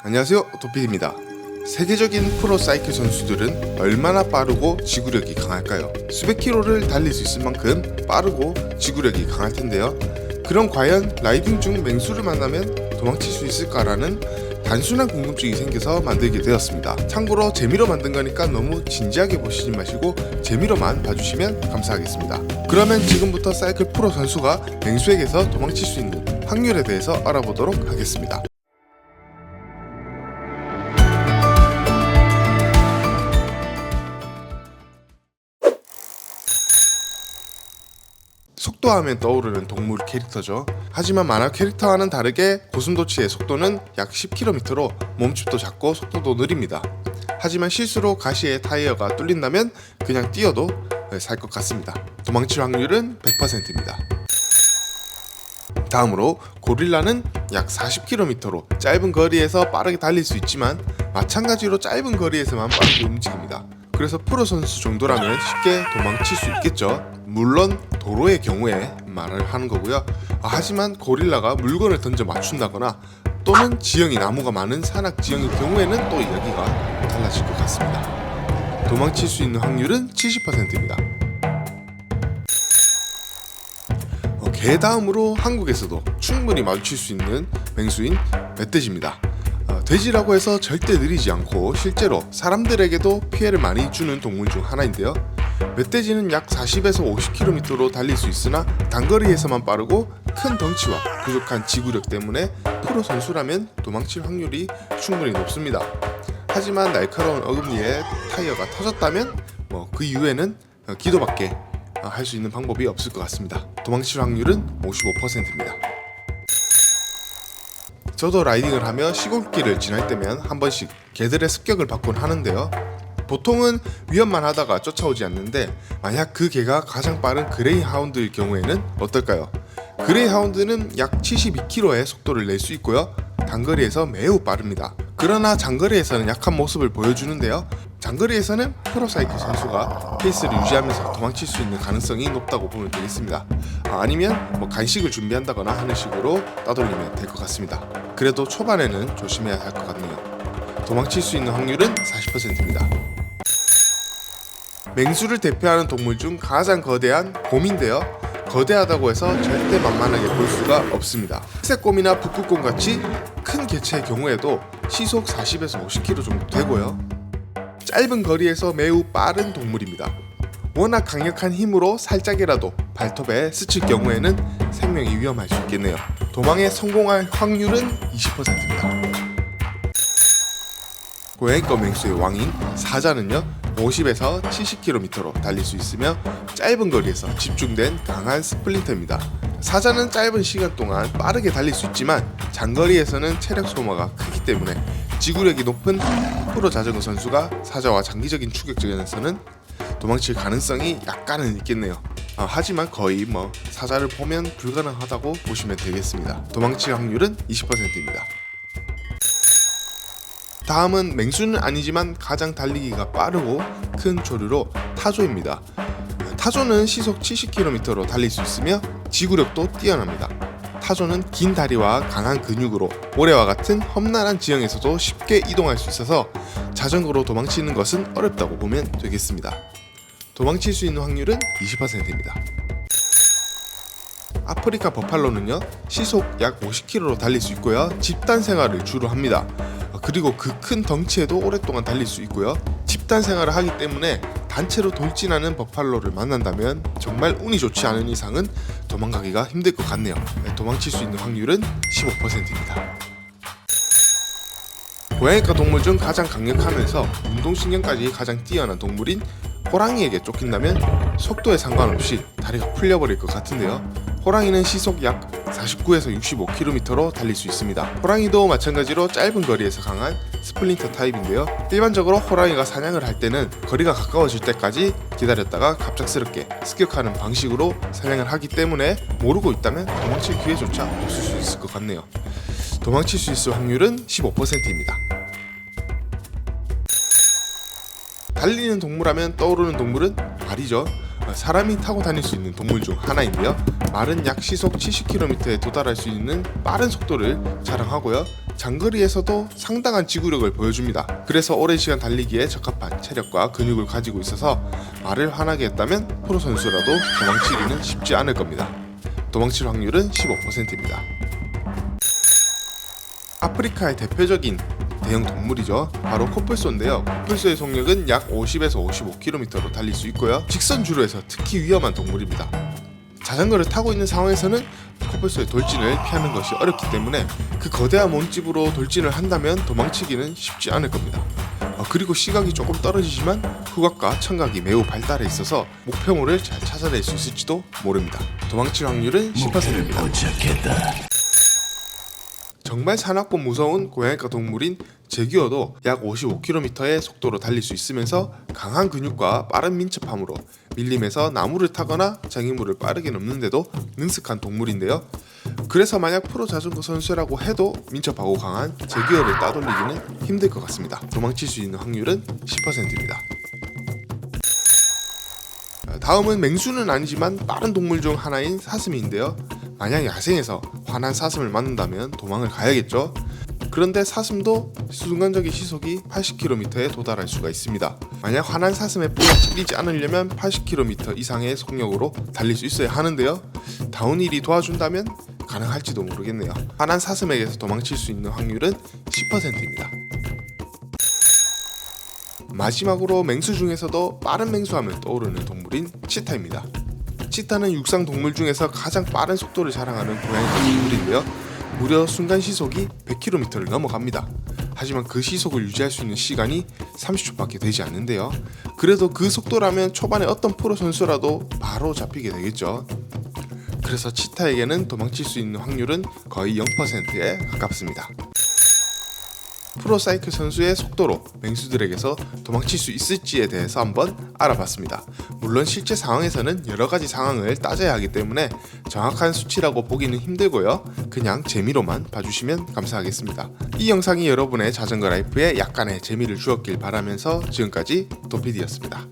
안녕하세요, 도피디입니다. 세계적인 프로 사이클 선수들은 얼마나 빠르고 지구력이 강할까요? 수백 킬로를 달릴 수 있을 만큼 빠르고 지구력이 강할 텐데요. 그럼 과연 라이딩 중 맹수를 만나면 도망칠 수 있을까라는 단순한 궁금증이 생겨서 만들게 되었습니다. 참고로 재미로 만든 거니까 너무 진지하게 보시지 마시고 재미로만 봐주시면 감사하겠습니다. 그러면 지금부터 사이클 프로 선수가 맹수에게서 도망칠 수 있는 확률에 대해서 알아보도록 하겠습니다. 속도하면 떠오르는 동물 캐릭터죠. 하지만 만화 캐릭터와는 다르게 고슴도치의 속도는 약 10km로 몸집도 작고 속도도 느립니다. 하지만 실수로 가시의 타이어가 뚫린다면 그냥 뛰어도 살 것 같습니다. 도망칠 확률은 100%입니다. 다음으로 고릴라는 약 40km로 짧은 거리에서 빠르게 달릴 수 있지만 마찬가지로 짧은 거리에서만 빠르게 움직입니다. 그래서 프로 선수 정도라면 쉽게 도망칠 수 있겠죠. 물론 도로의 경우에 말을 하는 거고요. 하지만 고릴라가 물건을 던져 맞춘다거나 또는 지형이 나무가 많은 산악 지형의 경우에는 또 이야기가 달라질 것 같습니다. 도망칠 수 있는 확률은 70%입니다. 개 다음으로 한국에서도 충분히 마주칠 수 있는 맹수인 멧돼지입니다. 돼지라고 해서 절대 느리지 않고 실제로 사람들에게도 피해를 많이 주는 동물 중 하나인데요. 멧돼지는 약 40에서 50km로 달릴 수 있으나 단거리에서만 빠르고 큰 덩치와 부족한 지구력 때문에 프로 선수라면 도망칠 확률이 충분히 높습니다. 하지만 날카로운 어금니에 타이어가 터졌다면 그 이후에는 기도밖에 할 수 있는 방법이 없을 것 같습니다. 도망칠 확률은 55%입니다. 저도 라이딩을 하며 시골길을 지날 때면 한 번씩 개들의 습격을 받곤 하는데요. 보통은 위험만 하다가 쫓아오지 않는데 만약 그 개가 가장 빠른 그레이하운드일 경우에는 어떨까요? 그레이하운드는 약 72km의 속도를 낼 수 있고요. 단거리에서 매우 빠릅니다. 그러나 장거리에서는 약한 모습을 보여주는데요. 장거리에서는 프로사이클 선수가 페이스를 유지하면서 도망칠 수 있는 가능성이 높다고 보면 되겠습니다. 아니면 간식을 준비한다거나 하는 식으로 따돌리면 될 것 같습니다. 그래도 초반에는 조심해야 할 것 같네요. 도망칠 수 있는 확률은 40%입니다. 맹수를 대표하는 동물 중 가장 거대한 곰인데요. 거대하다고 해서 절대 만만하게 볼 수가 없습니다. 회색곰이나 북극곰 같이 큰 개체의 경우에도 시속 40에서 50km 정도 되고요. 짧은 거리에서 매우 빠른 동물입니다. 워낙 강력한 힘으로 살짝이라도 발톱에 스칠 경우에는 생명이 위험할 수 있겠네요. 도망에 성공할 확률은 20%입니다. 고양이과 맹수의 왕인 사자는요 50에서 70km로 달릴 수 있으며 짧은 거리에서 집중된 강한 스플린터입니다. 사자는 짧은 시간 동안 빠르게 달릴 수 있지만 장거리에서는 체력 소모가 크기 때문에 지구력이 높은 프로 자전거 선수가 사자와 장기적인 추격전에서는 도망칠 가능성이 약간은 있겠네요. 하지만 거의 사자를 보면 불가능하다고 보시면 되겠습니다. 도망칠 확률은 20%입니다. 다음은 맹수는 아니지만 가장 달리기가 빠르고 큰 조류로 타조입니다. 타조는 시속 70km로 달릴 수 있으며 지구력도 뛰어납니다. 타조는 긴 다리와 강한 근육으로 모래와 같은 험난한 지형에서도 쉽게 이동할 수 있어서 자전거로 도망치는 것은 어렵다고 보면 되겠습니다. 도망칠 수 있는 확률은 20%입니다. 아프리카 버팔로는요 시속 약 50km로 달릴 수 있고요. 집단 생활을 주로 합니다. 그리고 그 큰 덩치에도 오랫동안 달릴 수 있고요. 집단 생활을 하기 때문에 단체로 돌진하는 버팔로를 만난다면 정말 운이 좋지 않은 이상은 도망가기가 힘들 것 같네요. 도망칠 수 있는 확률은 15%입니다. 고양이과 동물 중 가장 강력하면서 운동신경까지 가장 뛰어난 동물인 호랑이에게 쫓긴다면 속도에 상관없이 다리가 풀려버릴 것 같은데요. 호랑이는 시속 약 49에서 65km로 달릴 수 있습니다. 호랑이도 마찬가지로 짧은 거리에서 강한 스플린터 타입인데요. 일반적으로 호랑이가 사냥을 할 때는 거리가 가까워질 때까지 기다렸다가 갑작스럽게 습격하는 방식으로 사냥을 하기 때문에 모르고 있다면 도망칠 기회조차 없을 수 있을 것 같네요. 도망칠 수 있을 확률은 15%입니다. 달리는 동물하면 떠오르는 동물은 말이죠. 사람이 타고 다닐 수 있는 동물 중 하나인데요. 말은 약 시속 70km에 도달할 수 있는 빠른 속도를 자랑하고요. 장거리에서도 상당한 지구력을 보여줍니다. 그래서 오랜 시간 달리기에 적합한 체력과 근육을 가지고 있어서 말을 화나게 했다면 프로 선수라도 도망치기는 쉽지 않을 겁니다. 도망칠 확률은 15%입니다. 아프리카의 대표적인 대형 동물이죠. 바로 코뿔소인데요. 코뿔소의 속력은 약 50에서 55km로 달릴 수 있고요. 직선주로에서 특히 위험한 동물입니다. 자전거를 타고 있는 상황에서는 코뿔소의 돌진을 피하는 것이 어렵기 때문에 그 거대한 몸집으로 돌진을 한다면 도망치기는 쉽지 않을 겁니다. 그리고 시각이 조금 떨어지지만 후각과 청각이 매우 발달해 있어서 목표물을 잘 찾아낼 수 있을지도 모릅니다. 도망칠 확률은 10%입니다. 정말 사납고 무서운 고양이과 동물인 제규어도 약 55km의 속도로 달릴 수 있으면서 강한 근육과 빠른 민첩함으로 밀림에서 나무를 타거나 장애물을 빠르게 넘는데도 능숙한 동물인데요. 그래서 만약 프로 자전거 선수라고 해도 민첩하고 강한 제규어를 따돌리기는 힘들 것 같습니다. 도망칠 수 있는 확률은 10%입니다. 다음은 맹수는 아니지만 빠른 동물 중 하나인 사슴인데요. 만약 야생에서 화난 사슴을 만난다면 도망을 가야겠죠. 그런데 사슴도 순간적인 시속이 80km에 도달할 수가 있습니다. 만약 화난 사슴의 뿔에 찔리지 않으려면 80km 이상의 속력으로 달릴 수 있어야 하는데요. 다운힐이 도와준다면 가능할지도 모르겠네요. 화난 사슴에게서 도망칠 수 있는 확률은 10%입니다. 마지막으로 맹수 중에서도 빠른 맹수하면 떠오르는 동물인 치타입니다. 치타는 육상 동물 중에서 가장 빠른 속도를 자랑하는 고양이 동물인데요. 무려 순간 시속이 100km를 넘어갑니다. 하지만 그 시속을 유지할 수 있는 시간이 30초밖에 되지 않는데요. 그래도 그 속도라면 초반에 어떤 프로 선수라도 바로 잡히게 되겠죠. 그래서 치타에게는 도망칠 수 있는 확률은 거의 0%에 가깝습니다. 프로사이클 선수의 속도로 맹수들에게서 도망칠 수 있을지에 대해서 한번 알아봤습니다. 물론 실제 상황에서는 여러가지 상황을 따져야 하기 때문에 정확한 수치라고 보기는 힘들고요. 그냥 재미로만 봐주시면 감사하겠습니다. 이 영상이 여러분의 자전거 라이프에 약간의 재미를 주었길 바라면서 지금까지 도피디였습니다.